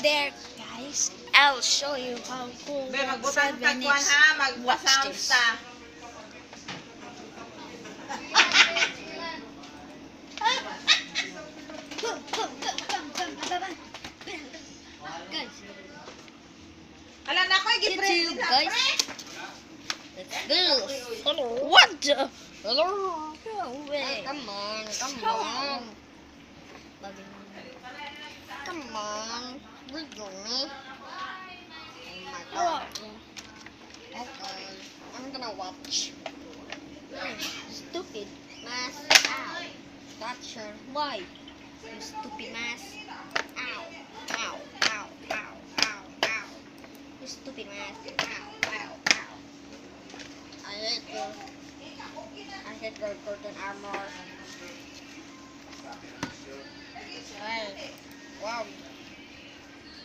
there, guys. I'll show you how cool Be, World magbutang 7 tagwan is. ha, Watch magpa-sounds this. ta. Guys, Ala na ko'y giprint YouTube, din ha, guys. pre. Let's go. Hello. What the? Hello. No way. Come on. Come on. We're going. Oh my god. Okay. I'm gonna watch. Stupid. Mass. Ow. Gotcha. Why? You stupid Mass. Ow. Ow. Ow. Ow. Ow. Ow. You stupid Mass. Ow. Ow. Ow. I hate you. I hate your curtain armor. Hey. Wow.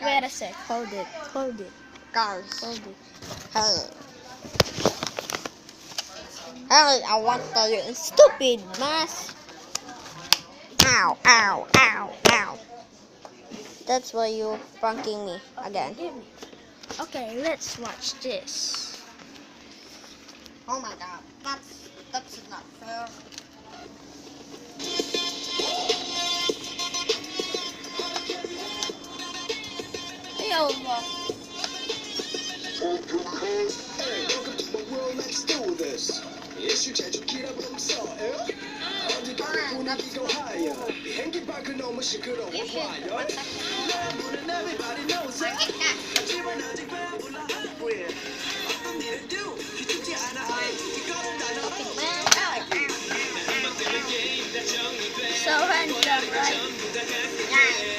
Wait a sec. Hold it. Hold it. Guys. Hold it. Hey. Hey, I want the Stupid mask. ow, ow, ow, ow. That's why you pranking me again. Give me. Okay, let's watch this. Oh my god, that's not fair. Yo, Welcome to my world, let's do this. 예술 제조기라 불렀어. 어디 가도 분위기가 higher. 비행기 밖은 너무 시끄러워 봐요. 랩은 everybody knows it. 하지만 아직 배불러 hungry. 어떤 일을 do 기죽지 않아. 이거는 다 너무 so handsome, right?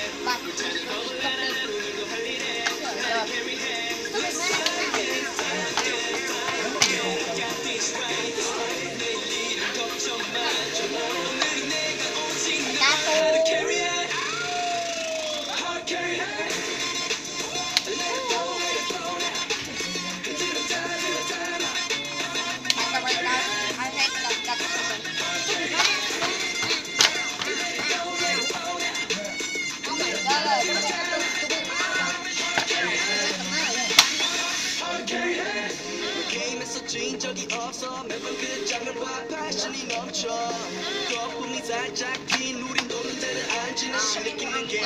게임에서 진 적이 없어 매번 그 장면 봐 패션이 넘쳐 거품이 살짝 긴 우린 도는 데를 앉는 신느끼는 게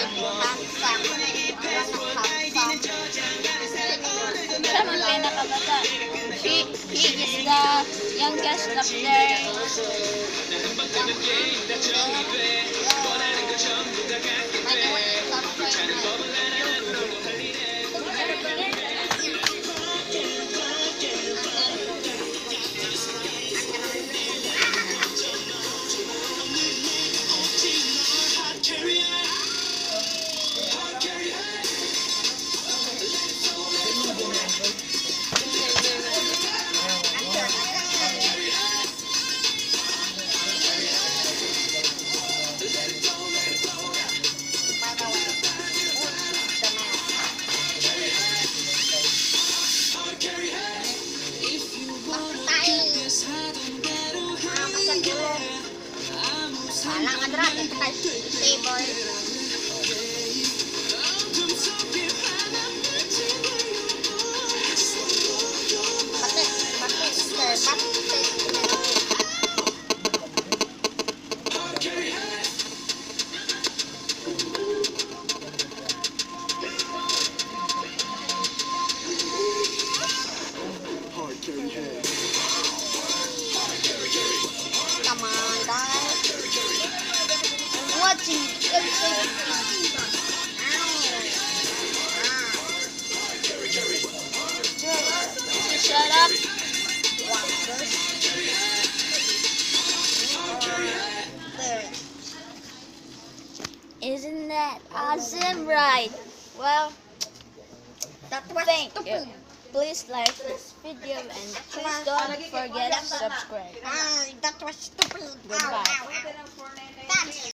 분위기 패스워드 아이디는 저장하는 사람 오늘도 Siya man pinakabata. He is the youngest up there. Walang adrat, ito kay table. hard carry head. Come on, guys. Watching episode 15. Shut up. Isn't that awesome, right? Well, That was thank stupid. you. Please like this video and please don't forget to subscribe. That was stupid. Goodbye. Ow, ow, ow. That's